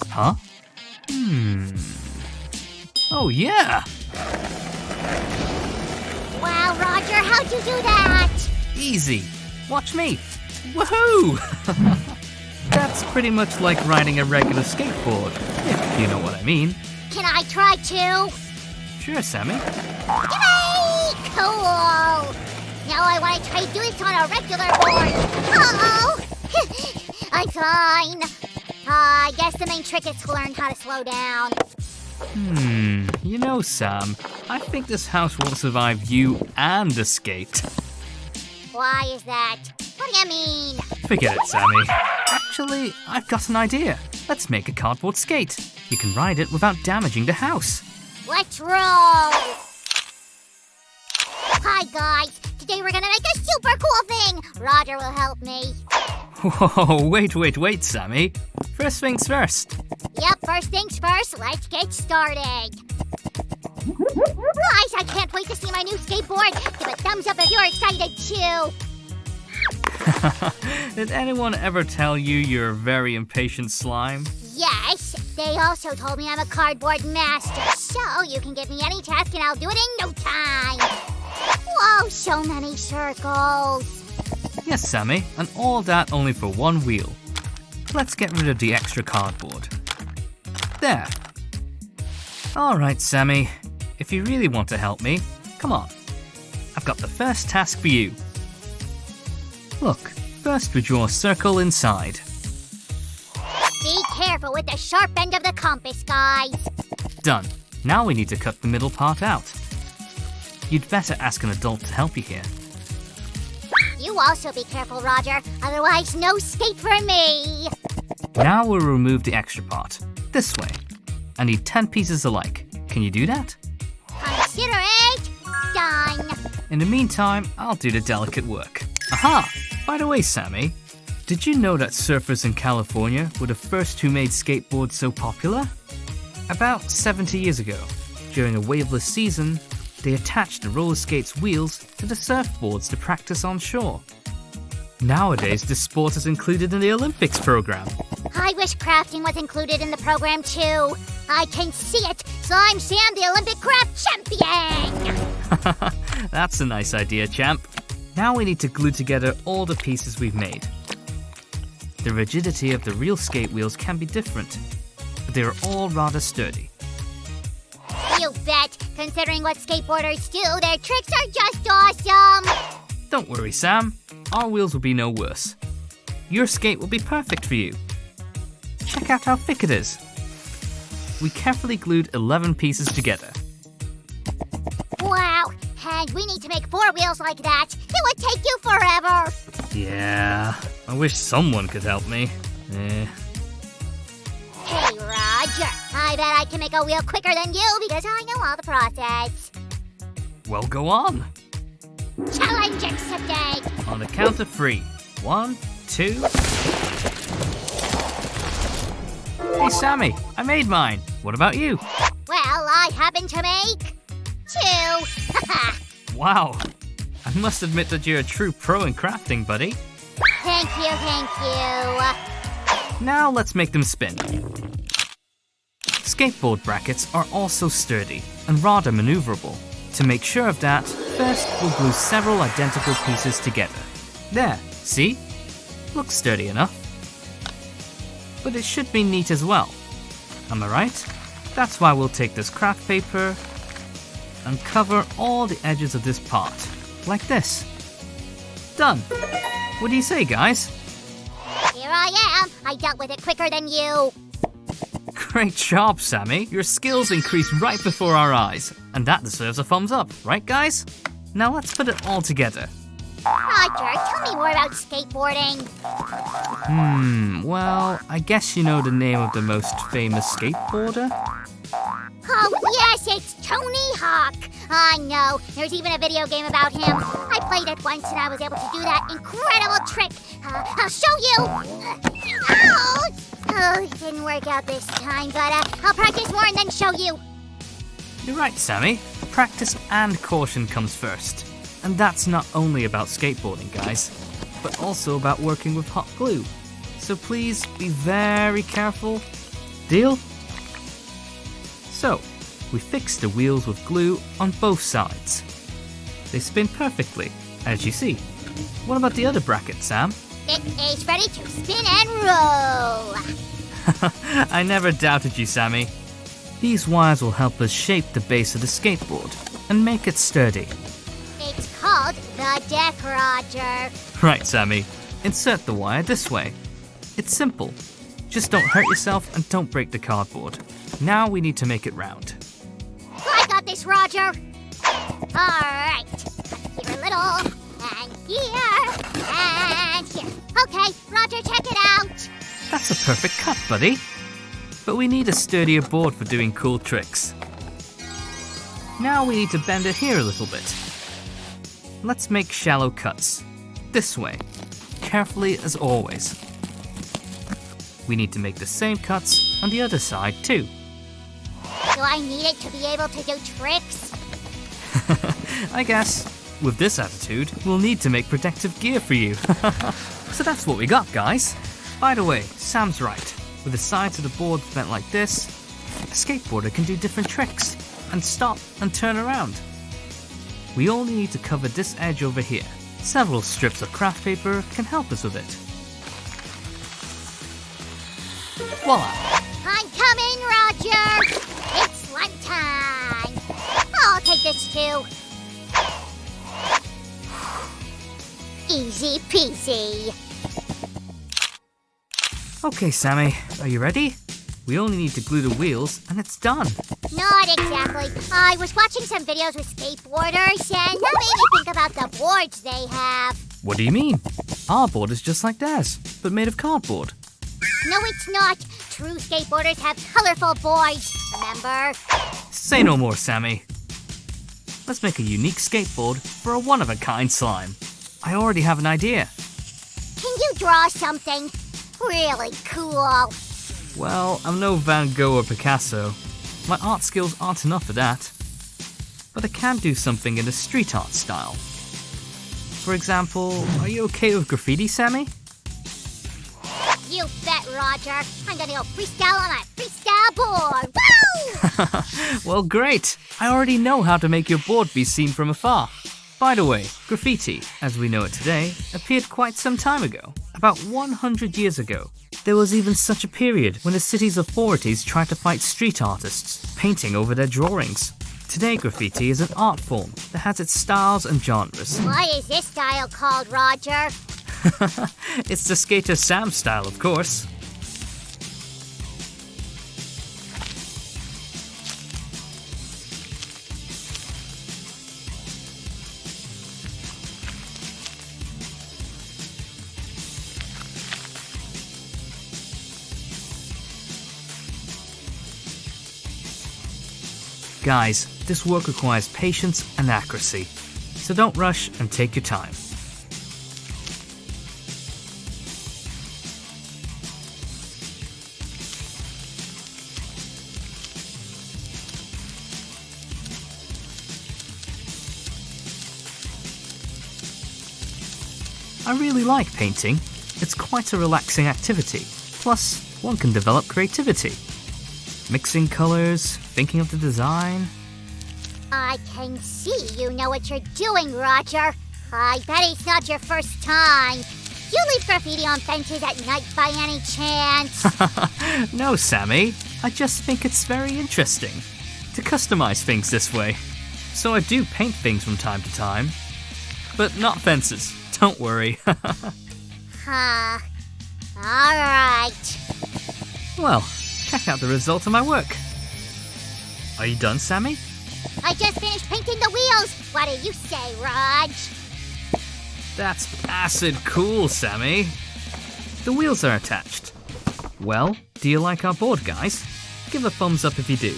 Huh? Oh, yeah! Wow, Roger, how'd you do that? Easy. Watch me. Woohoo! That's pretty much like riding a regular skateboard, if you know what I mean. Can I try too? Sure, Sammy. Yay! Cool! Now I want to try to do this on a regular board. Uh-oh! I'm fine. I guess the main trick is to learn how to slow down. You know, Sam, I think this house won't survive you and the skate. Why is that? What do you mean? Forget it, Sammy. Actually, I've got an idea. Let's make a cardboard skate. You can ride it without damaging the house. Let's roll! Hi, guys. Today we're gonna make a super cool thing. Roger will help me. Whoa, wait, Sammy. First things first. Yep, first things first, let's get started. Guys, I can't wait to see my new skateboard. Give a thumbs up if you're excited too. Did anyone ever tell you you're a very impatient slime? Yes, they also told me I'm a cardboard master, so you can give me any task and I'll do it in no time. Whoa, so many circles. Yes, Sammy, and all that only for one wheel. Let's get rid of the extra cardboard. There. Alright, Sammy, if you really want to help me, come on. I've got the first task for you. Look, first we draw a circle inside. Be careful with the sharp end of the compass, guys. Done. Now we need to cut the middle part out. You'd better ask an adult to help you here. You also be careful, Roger, otherwise no skate for me. Now we'll remove the extra part. This way. I need 10 pieces alike. Can you do that? Consider it done. In the meantime, I'll do the delicate work. Aha! By the way, Sammy, did you know that surfers in California were the first who made skateboards so popular? About 70 years ago, during a waveless season, they attached the roller skates' wheels to the surfboards to practice on shore. Nowadays, this sport is included in the Olympics program. I wish crafting was included in the program too. I can see it. Slime Sam, the Olympic craft champion! That's a nice idea, champ. Now we need to glue together all the pieces we've made. The rigidity of the real skate wheels can be different, but they are all rather sturdy. You bet. Considering what skateboarders do, their tricks are just awesome. Don't worry, Sam. Our wheels will be no worse. Your skate will be perfect for you. Check out how thick it is. We carefully glued 11 pieces together. Wow, and we need to make 4 wheels like that. It would take you forever. Yeah, I wish someone could help me. Hey, Roger, I bet I can make a wheel quicker than you because I know all the process. Well, go on. Challenge accepted. On the count of 3. 1, 2. Hey, Sammy, I made mine. What about you? Well, I happen to make 2. Wow. I must admit that you're a true pro in crafting, buddy. Thank you. Now let's make them spin. Skateboard brackets are also sturdy and rather maneuverable. To make sure of that, first we'll glue several identical pieces together. There, see? Looks sturdy enough. But it should be neat as well. Am I right? That's why we'll take this craft paper and cover all the edges of this part, like this. Done. What do you say, guys? Here I am. I dealt with it quicker than you. Great job, Sammy. Your skills increased right before our eyes. And that deserves a thumbs up, right guys? Now let's put it all together. Roger, tell me more about skateboarding. Well, I guess you know the name of the most famous skateboarder? Oh yes, it's Tony Hawk. I know, there's even a video game about him. I played it once and I was able to do that incredible trick. I'll show you. Ow! Oh, it didn't work out this time, but I'll practice more and then show you. You're right, Sammy. Practice and caution comes first. And that's not only about skateboarding, guys, but also about working with hot glue. so please be very careful. Deal? So, we fixed the wheels with glue on both sides. They spin perfectly, as you see. What about the other bracket, Sam? It is ready to spin and roll. I never doubted you, Sammy. These wires will help us shape the base of the skateboard and make it sturdy. It's called the deck, Roger. Right, Sammy. Insert the wire this way. It's simple. Just don't hurt yourself and don't break the cardboard. Now we need to make it round. I got this, Roger. Alright. Here a little, and here, and here. Okay, Roger, check it out. That's a perfect cut, buddy. But we need a sturdier board for doing cool tricks. Now we need to bend it here a little bit. Let's make shallow cuts. This way. Carefully as always. We need to make the same cuts on the other side too. Do I need it to be able to do tricks? I guess, with this attitude, we'll need to make protective gear for you. So that's what we got, guys. By the way, Sam's right. With the sides of the board bent like this, a skateboarder can do different tricks and stop and turn around. We only need to cover this edge over here. Several strips of craft paper can help us with it. Voila! I'm coming, Roger! It's lunchtime! I'll take this too. Easy peasy. Okay, Sammy, are you ready? We only need to glue the wheels and it's done. Not exactly. I was watching some videos with skateboarders and that made me think about the boards they have. What do you mean? Our board is just like theirs, but made of cardboard. No, it's not. True skateboarders have colorful boards, remember? Say no more, Sammy. Let's make a unique skateboard for a one-of-a-kind slime. I already have an idea. Can you draw something really cool? Well, I'm no Van Gogh or Picasso. My art skills aren't enough for that. But I can do something in the street art style. For example, are you okay with graffiti, Sammy? You bet, Roger. I'm gonna go freestyle on my freestyle board. Woo! Well, great. I already know how to make your board be seen from afar. By the way, graffiti, as we know it today, appeared quite some time ago. About 100 years ago. There was even such a period when the city's authorities tried to fight street artists, painting over their drawings. Today, graffiti is an art form that has its styles and genres. What is this style called, Roger? It's the skater Sam style, of course. Guys, this work requires patience and accuracy, so don't rush and take your time. I really like painting. It's quite a relaxing activity. Plus, one can develop creativity. Mixing colors, thinking of the design. I can see you know what you're doing, Roger. I bet it's not your first time. You leave graffiti on benches at night by any chance? No, Sammy. I just think it's very interesting to customize things this way. So I do paint things from time to time. But not fences. Don't worry. Huh. Alright. Well, check out the result of my work. Are you done, Sammy? I just finished painting the wheels. What do you say, Raj? That's acid cool, Sammy. The wheels are attached. Well, do you like our board, guys? Give a thumbs up if you do.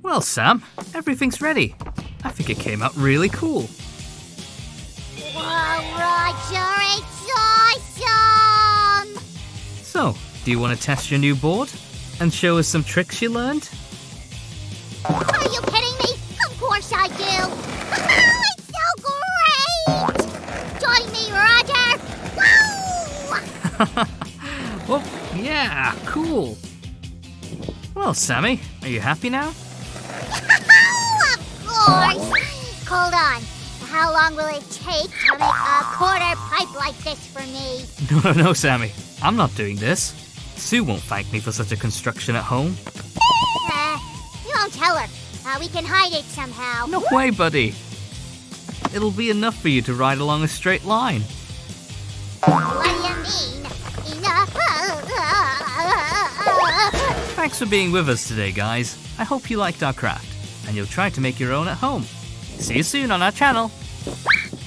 Well, Sam, everything's ready. I think it came out really cool. Whoa, Roger, it's awesome! So, do you want to test your new board? And show us some tricks you learned? Are you kidding me? Of course I do! It's so great! Join me, Roger! Woo! Oh, yeah, cool. Well, Sammy, are you happy now? Of course! Hold on. How long will it take to make a quarter pipe like this for me? No, Sammy. I'm not doing this. Sue won't thank me for such a construction at home. You won't tell her. We can hide it somehow. No way, buddy. It'll be enough for you to ride along a straight line. What do you mean? Enough? Thanks for being with us today, guys. I hope you liked our craft, and you'll try to make your own at home. See you soon on our channel.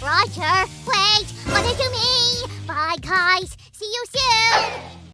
Roger, wait, what did you mean? Bye, guys. See you soon.